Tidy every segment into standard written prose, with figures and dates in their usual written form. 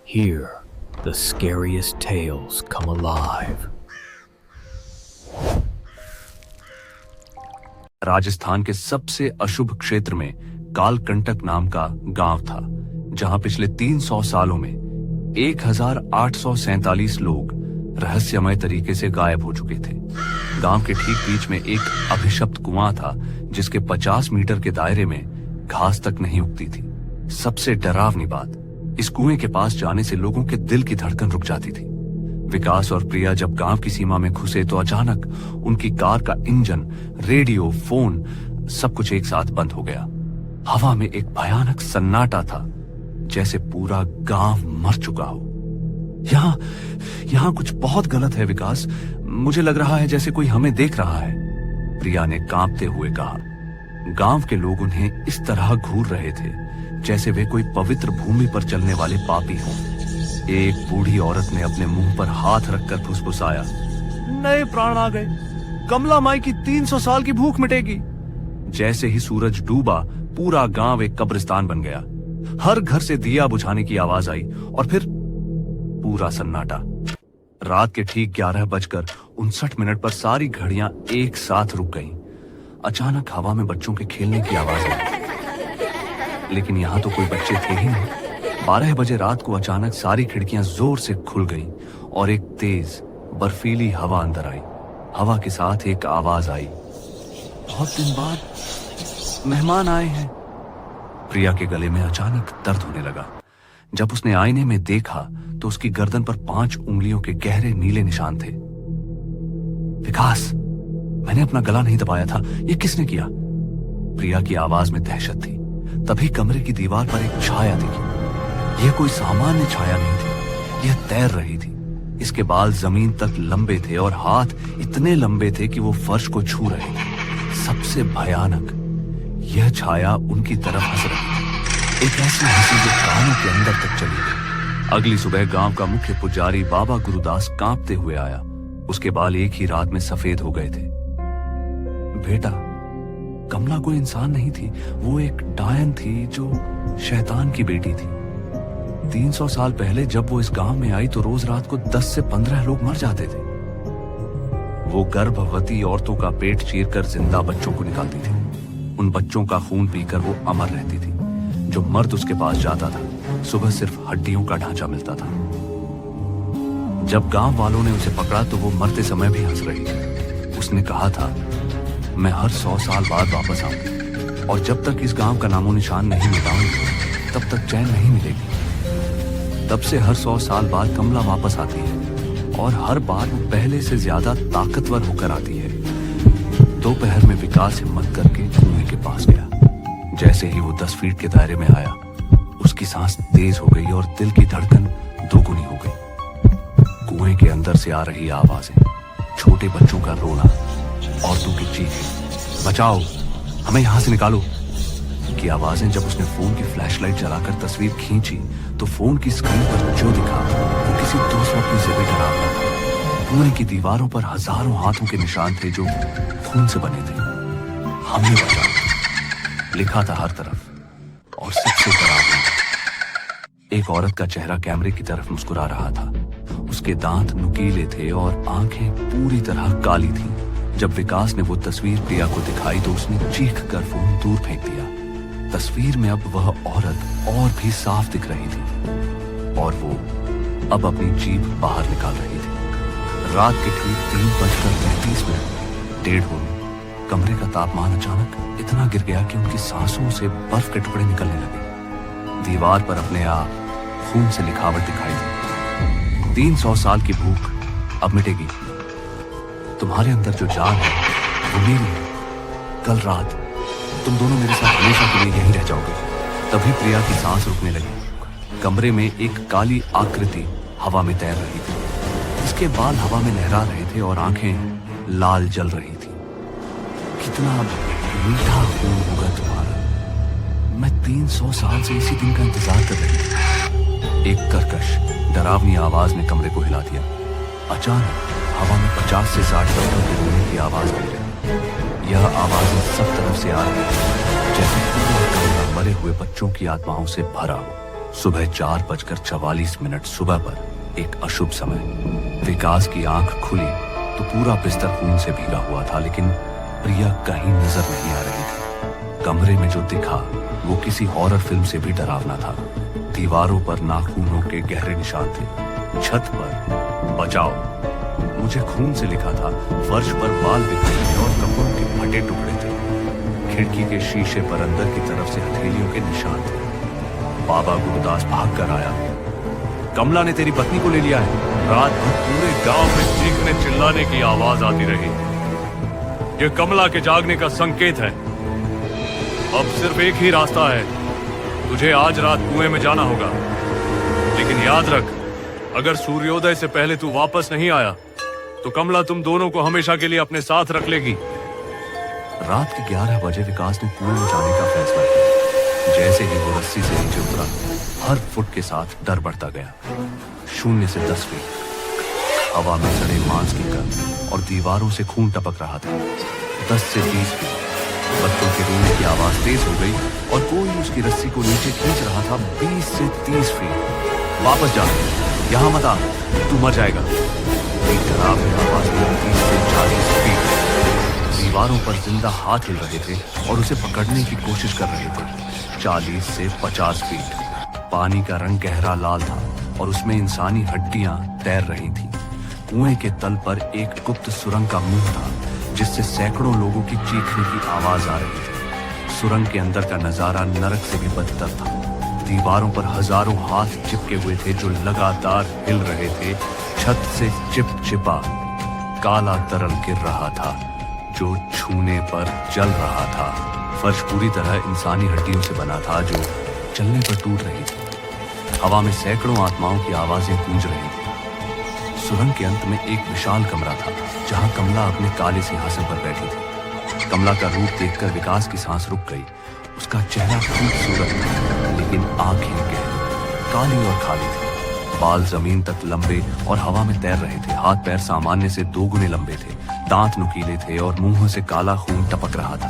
Here, the scariest tales come alive. Rajasthan के सबसे अशुभ क्षेत्र में कालकंटक नाम का गांव था, जहां पिछले 300 सालों में 1847 लोग रहस्यमय तरीके से गायब हो चुके थे। गांव के ठीक बीच में एक अभिशप्त कुआं था, जिसके 50 मीटर के दायरे में घास तक नहीं उगती थी। सबसे डरावनी बात, इस कुएं के पास जाने से लोगों के दिल की धड़कन रुक जाती थी। विकास और प्रिया जब गांव की सीमा में घुसे तो अचानक उनकी कार का इंजन, रेडियो, फोन सब कुछ एक साथ बंद हो गया। हवा में एक भयानक सन्नाटा था, जैसे पूरा गांव मर चुका हो। यहाँ कुछ बहुत गलत है विकास, मुझे लग रहा है जैसे कोई हमें देख रहा है, प्रिया ने कांपते हुए कहा। गांव के लोग उन्हें इस तरह घूर रहे थे जैसे वे कोई पवित्र भूमि पर चलने वाले पापी हों। एक बूढ़ी औरत ने अपने मुंह पर हाथ रखकर फुसफुसाया, नए प्राण आ गए, कमला माई की 300 साल की भूख मिटेगी। जैसे ही सूरज डूबा, पूरा गांव एक कब्रिस्तान बन गया। हर घर से दिया बुझाने की आवाज आई और फिर पूरा सन्नाटा। रात के ठीक 11:59 पर सारी घड़ियां एक साथ रुक गईं। अचानक हवा में बच्चों के खेलने की आवाज आई, लेकिन यहां तो कोई बच्चे थे ही नहीं। 12 बजे रात को अचानक सारी खिड़कियां जोर से खुल गईं और एक तेज बर्फीली हवा अंदर आई। हवा के साथ एक आवाज आई, बहुत दिन बाद मेहमान आए हैं। प्रिया के गले में अचानक दर्द होने लगा। जब उसने आईने में देखा तो उसकी गर्दन पर 5 उंगलियों के गहरे नीले निशान थे। विकास, मैंने अपना गला नहीं दबाया था, ये किसने किया? प्रिया की आवाज में दहशत थी। तभी कमरे की दीवार पर एक छाया दिखी। यह कोई सामान्य छाया नहीं थी, यह तैर रही थी। इसके बाल जमीन तक लंबे थे और हाथ इतने लंबे थे कि वो फर्श को छू रहे थे। सबसे भयानक, यह छाया उनकी तरफ हंस रही थी, एक ऐसी हंसी जो कानों के अंदर तक चली गई। अगली सुबह गांव का मुख्य पुजारी बाबा गुरुदास कांपते हुए आया। उसके बाल एक ही रात में सफेद हो गए थे। बेटा, कमला कोई इंसान नहीं थी, वो एक डायन थी जो शैतान की बेटी थी। 300 साल पहले जब वो इस गांव में आई तो रोज रात को 10 से 15 लोग मर जाते थे। वो गर्भवती औरतों का पेट चीरकर जिंदा बच्चों को निकालती थी। उन बच्चों का खून पीकर वो अमर रहती थी। जो मर्द उसके पास जाता था, सुबह सिर्फ हड्डियों का ढांचा मिलता था। जब गांव वालों ने उसे पकड़ा तो वो मरते समय भी हंस रही थी। उसने कहा था, मैं हर 100 साल बाद वापस आऊंगी और जब तक इस गांव का नामो निशान नहीं मिटाऊंगी तब तक चैन नहीं मिलेगी। तब से हर 100 साल बाद कमला वापस आती है और हर बार वो पहले से ज्यादा ताकतवर होकर आती है। दोपहर में विकास हिम्मत करके कुएं के पास गया। जैसे ही वो 10 फीट के दायरे में आया, उसकी सांस तेज हो गई और दिल की धड़कन दोगुनी हो गई। कुएं के अंदर से आ रही आवाजें, छोटे बच्चों का रोना, औरतों की चीखें, बचाओ, हमें यहां से निकालो की आवाजें। जब उसने फोन की फ्लैशलाइट जलाकर तस्वीर खींची तो फोन की स्क्रीन पर जो दिखा वो किसी दूसरों की से भी डरावना था। कुएं की दीवारों पर हजारों हाथों के निशान थे जो खून से बने थे। हमने बचाओ लिखा था हर तरफ। और सबसे डरावना, एक औरत का चेहरा कैमरे की तरफ मुस्कुरा रहा था। उसके दांत नुकीले थे और आंखें पूरी तरह काली थीं। जब विकास ने वो तस्वीर प्रिया को दिखाई तो उसने चीख कर फोन दूर फेंक दिया। तस्वीर में अब वह औरत और भी साफ दिख रही थी और वो अब अपनी जीभ बाहर निकाल रही थी। रात के ठीक 3:35 1:30 हो। कमरे का तापमान अचानक इतना गिर गया कि उनकी सांसों से बर्फ के टुकड़े निकलने लगे। दीवार पर अपने आप खून से लिखावट दिखाई दी, 300 साल की भूख अब मिटेगी। तुम्हारे अंदर जो जान है वो मेरी है। कल रात तुम दोनों मेरे साथ हमेशा के लिए यहीं रह जाओगे। तभी प्रिया की सांस रुकने लगी। कमरे में एक काली आकृति हवा में तैर रही थी। इसके बाल हवा में लहरा रहे थे और आंखें लाल जल रही थी। कितना मीठा खून होगा तुम्हारा। मैं 300 साल से इसी दिन का इंतजार कर रही थी। एक कर्कश डरावनी आवाज ने कमरे को हिला दिया। अचानक हवा में 50 से 60 बच्चों के रोने की आवाज आई रही। यह आवाजें सब तरफ से आ रही थी, जैसे पूरा कमरा मरे हुए बच्चों की आत्माओं से भरा हो। सुबह 4:44 सुबह पर, एक अशुभ समय। विकास की आंख खुली तो पूरा बिस्तर खून से भीगा हुआ था, लेकिन प्रिया कहीं नजर नहीं आ रही थी। कमरे में जो दिखा वो किसी हॉरर फिल्म से भी डरावना था। दीवारों पर नाखूनों के गहरे निशान थे, छत पर बचाओ मुझे खून से लिखा था, फर्श पर बाल बिखरे थे और कपड़ों के फटे टुकड़े थे। खिड़की के शीशे पर अंदर की तरफ से हथेलियों के निशान थे। बाबा गुरुदास भाग कर आया। कमला ने तेरी पत्नी को ले लिया है। रात भर पूरे गांव में चीखने चिल्लाने की आवाज आती रही। ये कमला के जागने का संकेत है। अब सिर्फ एक ही रास्ता है, तुझे आज रात कुएं में जाना होगा। लेकिन याद रख, अगर सूर्योदय से पहले तू वापस नहीं आया तो कमला तुम दोनों को हमेशा के लिए अपने साथ रख लेगी। रात के 11 बजे विकास ने कुएं में जाने का फैसला किया। जैसे ही वो रस्सी से नीचे उतरा, हर फुट के साथ डर बढ़ता गया। 0 से 10 फीट, हवा में सड़े मांस की गंध और दीवारों से खून टपक रहा था। 10 से 20 फीट, बच्चों के रोने की आवाज तेज हो गई और कोई उसकी रस्सी को नीचे खींच रहा था। 20 से 30 फीट, वापस जा, यहाँ मत आ, तू मर जाएगा। एक डरावनी आवाज में 30 से 40 फीट, दीवारों पर जिंदा हाथ हिल रहे थे और उसे पकड़ने की कोशिश कर रहे थे। 40 से 50 फीट, पानी का रंग गहरा लाल था और उसमें इंसानी हड्डियां तैर रही थीं। कुएं के तल पर एक गुप्त सुरंग का मुंह था, जिससे सैकड़ों लोगों की चीखने की आवाज आ रही थी। सुरंग के अंदर का नजारा नरक से भी बदतर था। दीवारों पर हजारों हाथ चिपके हुए थे जो लगातार हिल रहे थे। छत से चिपचिपा काला तरल गिर रहा था जो छूने पर जल रहा था। फर्श पूरी तरह इंसानी हड्डियों से बना था जो चलने पर टूट रही थी। हवा में सैकड़ों आत्माओं की आवाजें गूंज रही थी। सुरंग के अंत में एक विशाल कमरा था जहां कमला अपने काले सिंहासन पर बैठी थी। कमला का रूप देखकर विकास की सांस रुक गई। उसका चेहरा खूबसूरत था, लेकिन आंखें गहरी, काली और खाली थी। बाल जमीन तक लंबे और हवा में तैर रहे थे। हाथ पैर सामान्य से 2 गुने लंबे थे। दांत नुकीले थे और मुंह से काला खून टपक रहा था।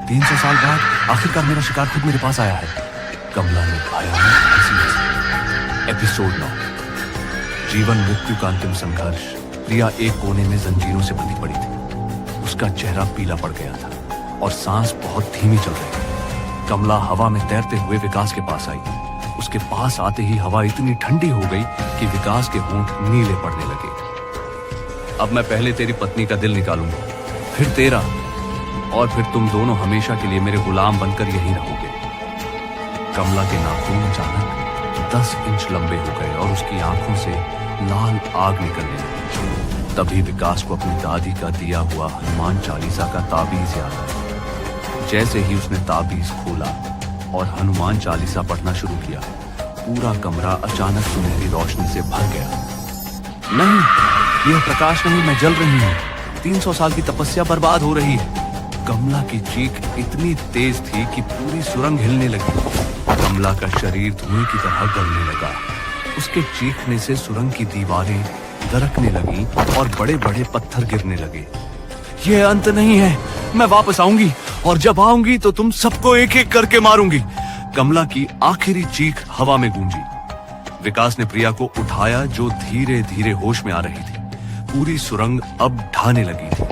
300 साल बाद आखिरकार मेरा शिकार खुद मेरे पास आया है, कमला ने भयानक हंसी। एपिसोड 9, जीवन मृत्यु का अंतिम संघर्ष। प्रिया एक कोने में जंजीरों से बंधी पड़ी थी। उसका चेहरा पीला पड़ गया था और सांस बहुत धीमी चल रही थी। कमला हवा में तैरते हुए विकास के पास आई। उसके पास आते ही हवा इतनी ठंडी हो गई कि विकास के होंठ नीले पड़ने लगे। अब मैं पहले तेरी पत्नी का दिल निकालूंगा, फिर तेरा, और फिर तुम दोनों हमेशा के लिए मेरे गुलाम बनकर यहीं रहोगे। कमला के नाखून अचानक 10 इंच लंबे हो गए और उसकी आंखों से लाल आग निकलने लगी। तभी विकास को अपनी दादी का दिया हुआ हनुमान चालीसा का ताबीज याद आया। जैसे ही उसने ताबीज खोला और हनुमान चालीसा पढ़ना शुरू किया, पूरा कमरा अचानक सुनहरी रोशनी से भर गया। नहीं, यह प्रकाश नहीं, मैं जल रही हूँ। 300 साल की तपस्या बर्बाद हो रही है। कमला की चीख इतनी तेज थी कि पूरी सुरंग हिलने लगी। कमला का शरीर धुएं की तरह गलने लगा। उसके चीखने से सुरंग की दीवारें दरकने लगी और बड़े बड़े पत्थर गिरने लगे। यह अंत नहीं है, मैं वापस आऊंगी और जब आऊंगी तो तुम सबको एक एक करके मारूंगी। कमला की आखिरी चीख हवा में गूंजी। विकास ने प्रिया को उठाया जो धीरे धीरे होश में आ रही थी। पूरी सुरंग अब ढाने लगी थी।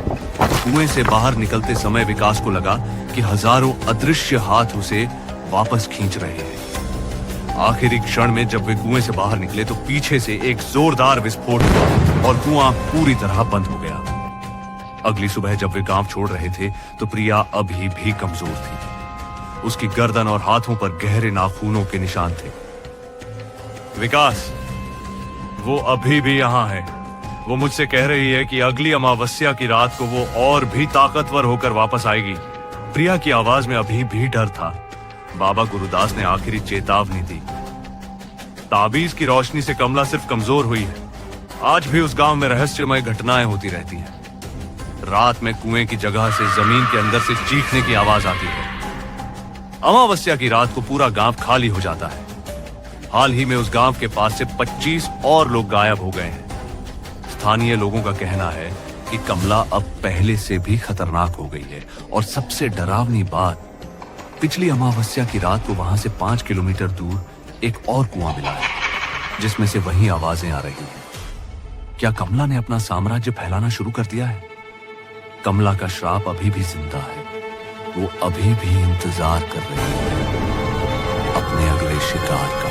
कुएं से बाहर निकलते समय विकास को लगा कि हजारों अदृश्य हाथ उसे वापस खींच रहे हैं। आखिरी क्षण में जब वे कुएं से बाहर निकले तो पीछे से एक जोरदार विस्फोट हुआ और कुआं पूरी तरह बंद हो गया। अगली सुबह जब वे गांव छोड़ रहे थे तो प्रिया अभी भी कमजोर थी। उसकी गर्दन और हाथों पर गहरे नाखूनों के निशान थे। विकास, वो अभी भी यहाँ है। वो मुझसे कह रही है कि अगली अमावस्या की रात को वो और भी ताकतवर होकर वापस आएगी। प्रिया की आवाज में अभी भी डर था। बाबा गुरुदास ने आखिरी चेतावनी दी। ताबीज की रोशनी से कमला सिर्फ कमजोर हुई है। आज भी उस गांव में रहस्यमय घटनाएं होती रहती हैं। रात में कुएं की जगह से जमीन के अंदर से चीखने की आवाज आती है। अमावस्या की रात को पूरा गांव खाली हो जाता है। हाल ही में उस गांव के पास से 25 और लोग गायब हो गए हैं। स्थानीय लोगों का कहना है कि कमला अब पहले से भी खतरनाक हो गई है और सबसे डरावनी बात, पिछली अमावस्या की रात को वहां से 5 किलोमीटर दूर एक और कुआं मिला है जिसमें से वही आवाजें आ रही हैं। क्या कमला ने अपना साम्राज्य फैलाना शुरू कर दिया है? कमला का श्राप अभी भी जिंदा है। वो अभी भी इंतजार कर रही है अपने अगले शिकार का।